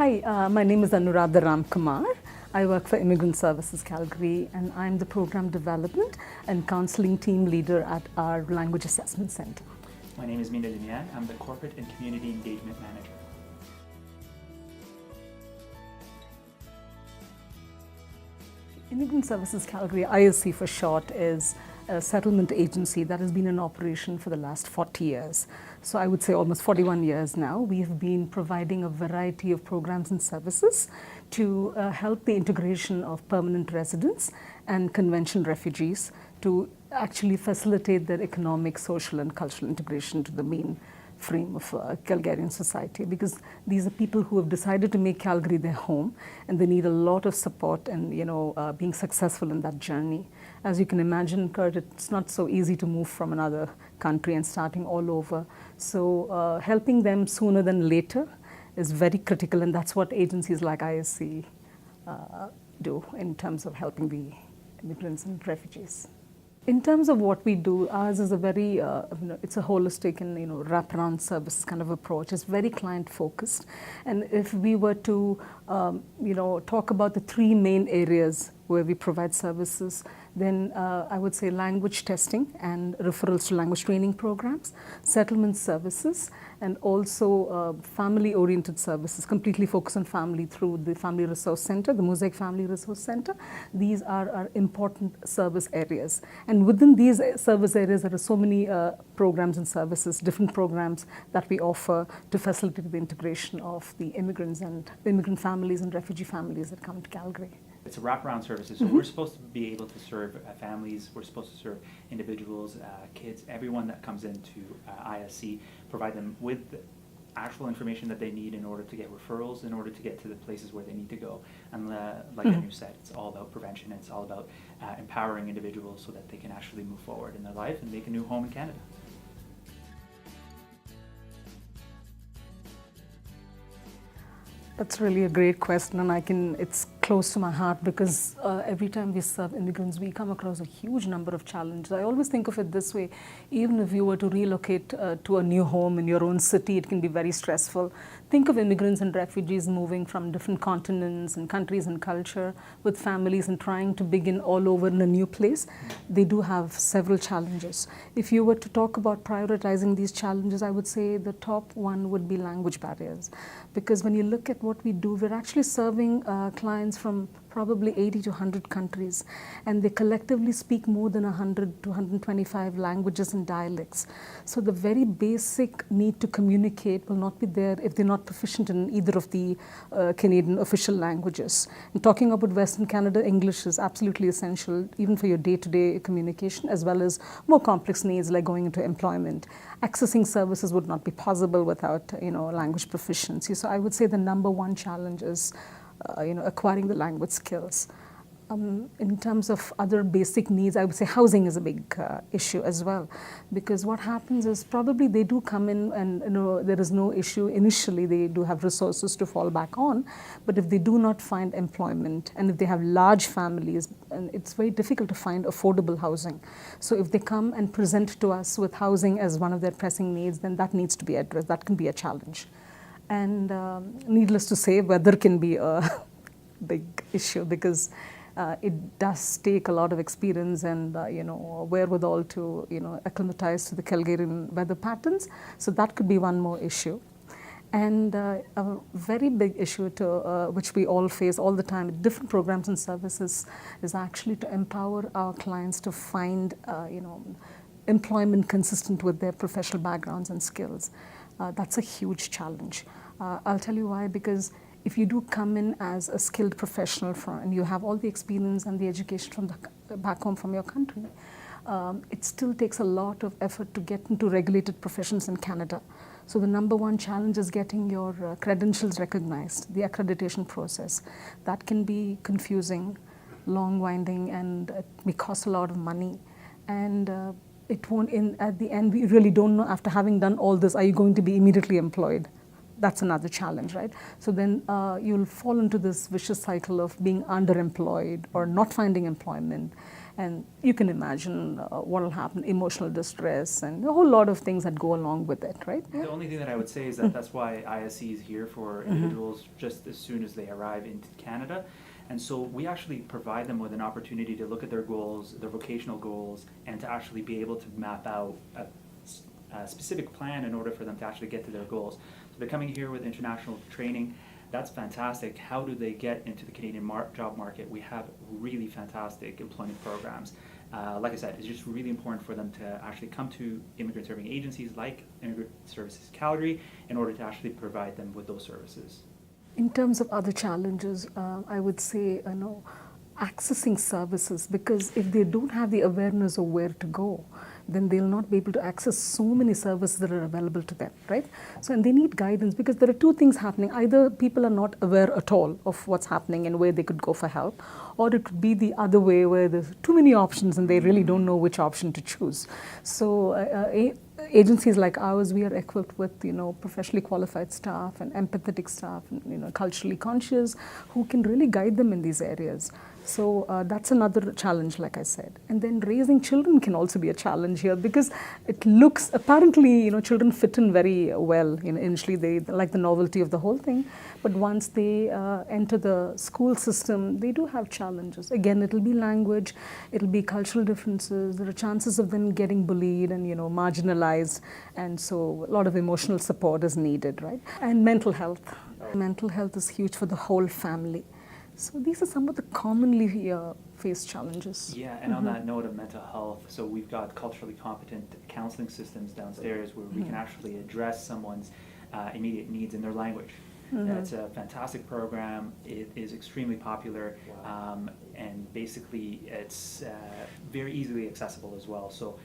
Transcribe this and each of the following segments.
Hi, my name is Anuradha Ramkumar. I work for Immigrant Services Calgary, and I'm the Program Development and Counseling Team Leader at our Language Assessment Center. My name is Mina. Demian. I'm the Corporate and Community Engagement Manager. Immigrant Services Calgary, ISC for short, is a settlement agency that has been in operation for the last 40 years. So I would say almost 41 years now. We have been providing a variety of programs and services to help the integration of permanent residents and convention refugees to actually facilitate their economic, social and cultural integration to the mainframe of Calgarian society, because these are people who have decided to make Calgary their home, and they need a lot of support and being successful in that journey. As you can imagine, Kurt, it's not so easy to move from another country and starting all over. So helping them sooner than later is very critical, and that's what agencies like ISC do in terms of helping the immigrants and refugees. In terms of what we do, ours is a very, it's a holistic and wraparound services kind of approach. It's very client focused, and if we were to, talk about the three main areas where we provide services, then I would say language testing and referrals to language training programs, settlement services, and also family-oriented services, completely focused on family through the Family Resource Center, the Mosaic Family Resource Center. These are our important service areas. And within these service areas, there are so many programs and services, different programs that we offer to facilitate the integration of the immigrants and the immigrant families and refugee families that come to Calgary. It's a wraparound services, so we're supposed to be able to serve families, we're supposed to serve individuals, kids, everyone that comes into ISC, provide them with actual information that they need in order to get referrals, in order to get to the places where they need to go. And like Anu said, it's all about prevention, it's all about empowering individuals so that they can actually move forward in their life and make a new home in Canada. That's really a great question, and it's close to my heart because every time we serve immigrants, we come across a huge number of challenges. I always think of it this way: even if you were to relocate to a new home in your own city, it can be very stressful. Think of immigrants and refugees moving from different continents and countries and culture with families and trying to begin all over in a new place. They do have several challenges. If you were to talk about prioritizing these challenges, I would say the top one would be language barriers. Because when you look at what we do, we're actually serving clients from probably 80 to 100 countries, and they collectively speak more than 100 to 125 languages and dialects. So the very basic need to communicate will not be there if they're not proficient in either of the Canadian official languages. And talking about Western Canada, English is absolutely essential, even for your day-to-day communication, as well as more complex needs like going into employment. Accessing services would not be possible without language proficiency. So I would say the number one challenge is acquiring the language skills. In terms of other basic needs, I would say housing is a big issue as well, because what happens is probably they do come in and there is no issue initially. They do have resources to fall back on, but if they do not find employment and if they have large families, and it's very difficult to find affordable housing. So if they come and present to us with housing as one of their pressing needs, then that needs to be addressed. That can be a challenge. And needless to say, weather can be a big issue because it does take a lot of experience and wherewithal to acclimatize to the Calgarian weather patterns. So that could be one more issue. And a very big issue which we all face all the time with different programs and services is actually to empower our clients to find employment consistent with their professional backgrounds and skills. That's a huge challenge. I'll tell you why, because if you do come in as a skilled professional and you have all the experience and the education from back home from your country, it still takes a lot of effort to get into regulated professions in Canada. So the number one challenge is getting your credentials recognized, the accreditation process. That can be confusing, long-winding, and it may cost a lot of money. And it won't, at the end, we really don't know, after having done all this, are you going to be immediately employed? that's another challenge, right? So then you'll fall into this vicious cycle of being underemployed or not finding employment. And you can imagine what will happen, emotional distress and a whole lot of things that go along with it, right? The only thing that I would say is that that's why ISC is here for individuals just as soon as they arrive into Canada. And so we actually provide them with an opportunity to look at their goals, their vocational goals, and to actually be able to map out a specific plan in order for them to actually get to their goals. So they're coming here with international training. That's fantastic. How do they get into the Canadian job market? We have really fantastic employment programs. Like I said, it's just really important for them to actually come to immigrant serving agencies like Immigrant Services Calgary in order to actually provide them with those services. In terms of other challenges, I would say, accessing services, because if they don't have the awareness of where to go, then they'll not be able to access so many services that are available to them, right? So, and they need guidance, because there are two things happening. Either people are not aware at all of what's happening and where they could go for help, or it could be the other way where there's too many options and they really don't know which option to choose. So agencies like ours, we are equipped with, professionally qualified staff and empathetic staff, and, culturally conscious, who can really guide them in these areas. So that's another challenge, like I said. And then raising children can also be a challenge here, because it looks, apparently, children fit in very well. Initially they like the novelty of the whole thing, but once they enter the school system, they do have challenges. Again, it'll be language, it'll be cultural differences. There are chances of them getting bullied and, marginalized, and so a lot of emotional support is needed, right? And mental health. Mental health is huge for the whole family. So these are some of the commonly faced challenges. Yeah, and on that note of mental health, so we've got culturally competent counseling systems downstairs where we can actually address someone's immediate needs in their language. It's a fantastic program. It is extremely popular, and basically it's very easily accessible as well. So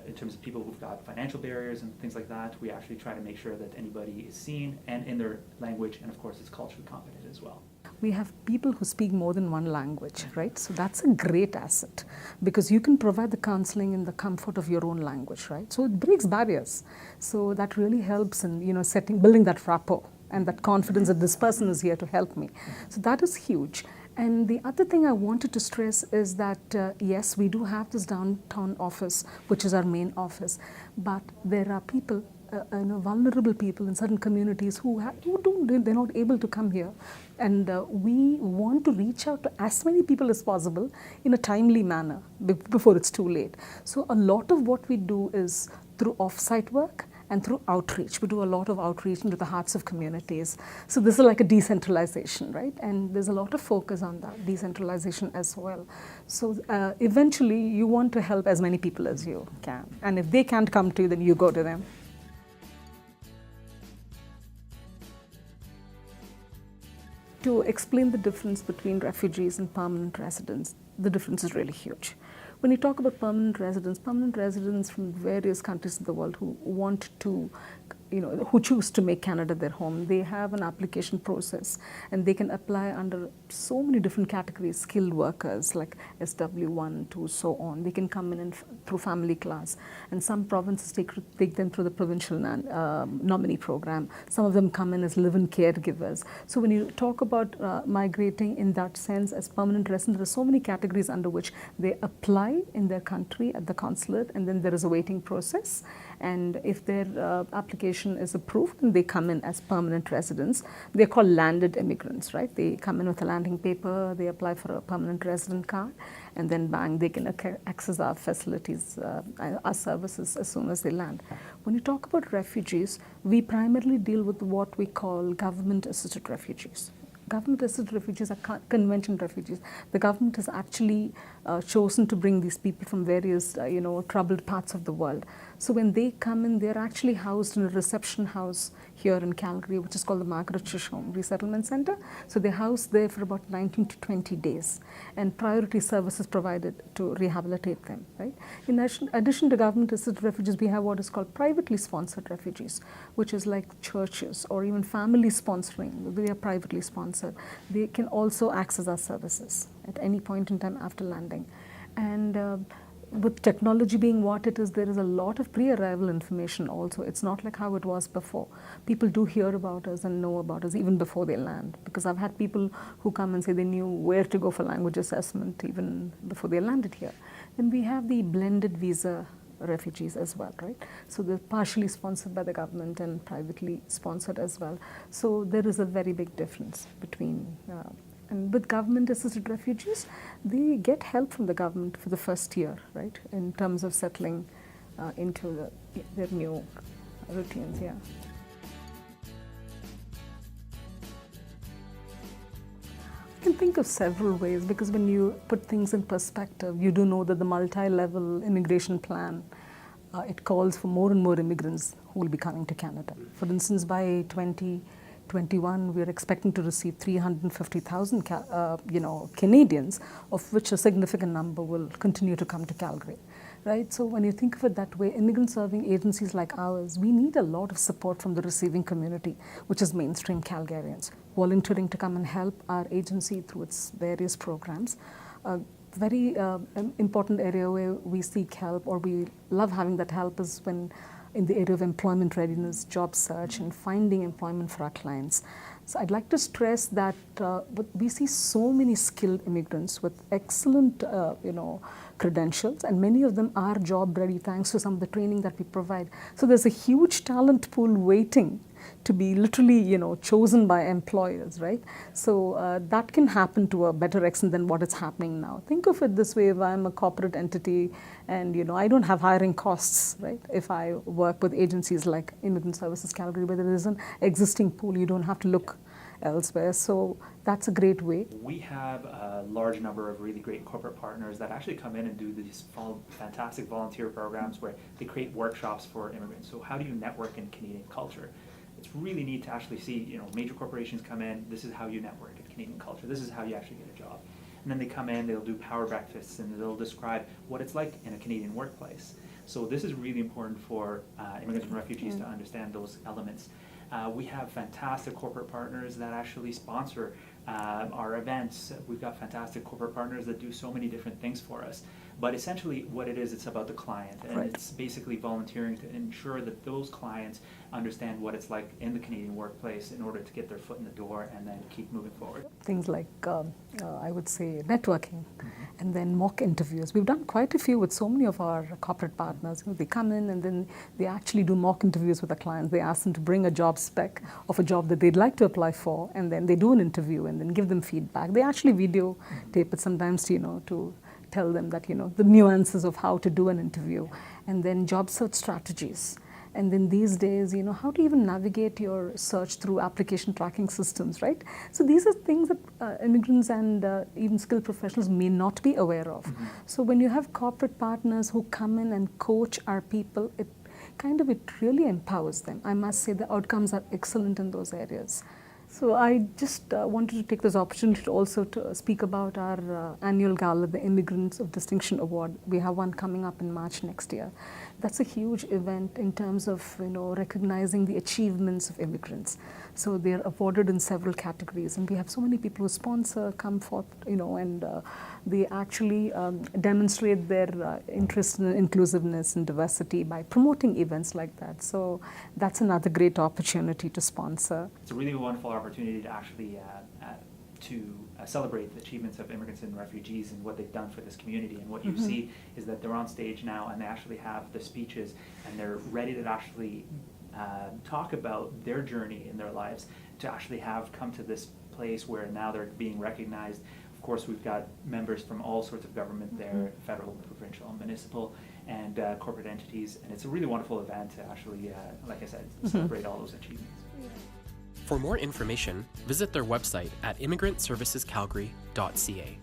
in terms of people who've got financial barriers and things like that, we actually try to make sure that anybody is seen and in their language, and of course it's culturally competent as well. We have people who speak more than one language, right? So that's a great asset, because you can provide the counseling in the comfort of your own language, right? So it breaks barriers. So that really helps in, building that rapport and that confidence that this person is here to help me. So that is huge. And the other thing I wanted to stress is that, yes, we do have this downtown office, which is our main office, but there are people, vulnerable people in certain communities they're not able to come here. And we want to reach out to as many people as possible in a timely manner before it's too late. So a lot of what we do is through off-site work and through outreach. We do a lot of outreach into the hearts of communities. So this is like a decentralization, right? And there's a lot of focus on that decentralization as well. So eventually you want to help as many people as you can. And if they can't come to you, then you go to them. To explain the difference between refugees and permanent residents, the difference is really huge. When you talk about permanent residents from various countries of the world who want to, who choose to make Canada their home, they have an application process and they can apply under so many different categories, skilled workers like SW1 to so on. They can come in and through family class, and some provinces take them through the provincial nominee program. Some of them come in as live-in caregivers. So when you talk about migrating in that sense as permanent residents, there are so many categories under which they apply in their country at the consulate, and then there is a waiting process. And if their application is approved, then they come in as permanent residents. They're called landed immigrants, right? They come in with a landing paper, they apply for a permanent resident card, and then bang, they can access our facilities, our services as soon as they land. When you talk about refugees, we primarily deal with what we call government-assisted refugees. Government-assisted refugees are convention refugees. The government has actually chosen to bring these people from various, troubled parts of the world. So when they come in, they're actually housed in a reception house here in Calgary, which is called the Margaret Chisholm Resettlement Center. So they're housed there for about 19 to 20 days, and priority services provided to rehabilitate them, right? In addition to government-assisted refugees, we have what is called privately sponsored refugees, which is like churches or even family sponsoring. They are privately sponsored. They can also access our services at any point in time after landing. And with technology being what it is, there is a lot of pre-arrival information also. It's not like how it was before. People do hear about us and know about us even before they land, because I've had people who come and say they knew where to go for language assessment even before they landed here. Then we have the blended visa refugees as well, right? So they're partially sponsored by the government and privately sponsored as well. So there is a very big difference between and with government-assisted refugees, they get help from the government for the first year, right, in terms of settling into their new routines, yeah. I can think of several ways, because when you put things in perspective, you do know that the multi-level immigration plan, it calls for more and more immigrants who will be coming to Canada. For instance, by 2021, we are expecting to receive 350,000 Canadians, of which a significant number will continue to come to Calgary, right? So when you think of it that way, immigrant serving agencies like ours, we need a lot of support from the receiving community, which is mainstream Calgarians, volunteering to come and help our agency through its various programs. Very important area where we seek help, or we love having that help, is when in the area of employment readiness, job search, and finding employment for our clients. So I'd like to stress that we see so many skilled immigrants with excellent, credentials, and many of them are job ready thanks to some of the training that we provide. So there's a huge talent pool waiting to be literally, chosen by employers, right? So that can happen to a better extent than what is happening now. Think of it this way: if I'm a corporate entity and, I don't have hiring costs, right? If I work with agencies like Immigrant Services Calgary, where there is an existing pool, you don't have to look elsewhere. So that's a great way. We have a large number of really great corporate partners that actually come in and do these fantastic volunteer programs where they create workshops for immigrants. So how do you network in Canadian culture? It's really neat to actually see, major corporations come in, this is how you network in Canadian culture, this is how you actually get a job. And then they come in, they'll do power breakfasts, and they'll describe what it's like in a Canadian workplace. So this is really important for immigrants and refugees to understand those elements. We have fantastic corporate partners that actually sponsor our events. We've got fantastic corporate partners that do so many different things for us. But essentially what it is, it's about the client, and it's basically volunteering to ensure that those clients understand what it's like in the Canadian workplace in order to get their foot in the door and then keep moving forward. Things like, I would say, networking, and then mock interviews. We've done quite a few with so many of our corporate partners. They come in and then they actually do mock interviews with the clients. They ask them to bring a job spec of a job that they'd like to apply for, and then they do an interview and then give them feedback. They actually videotape it sometimes, to tell them that, the nuances of how to do an interview, and then job search strategies. And then these days, how to even navigate your search through application tracking systems, right? So these are things that immigrants and even skilled professionals may not be aware of. So when you have corporate partners who come in and coach our people, it really empowers them. I must say the outcomes are excellent in those areas. So I just wanted to take this opportunity to also speak about our annual gala, the Immigrants of Distinction Award. We have one coming up in March next year. That's a huge event in terms of recognizing the achievements of immigrants. So they are awarded in several categories, and we have so many people who sponsor, come forth, and they actually demonstrate their interest in inclusiveness and diversity by promoting events like that. So that's another great opportunity to sponsor. It's a really wonderful opportunity to actually celebrate the achievements of immigrants and refugees and what they've done for this community. And what you see is that they're on stage now and they actually have the speeches and they're ready to actually talk about their journey in their lives, to actually have come to this place where now they're being recognized. Of course, we've got members from all sorts of government there, federal, provincial, municipal, and corporate entities. And it's a really wonderful event to actually, like I said, celebrate all those achievements. For more information, visit their website at immigrantservicescalgary.ca.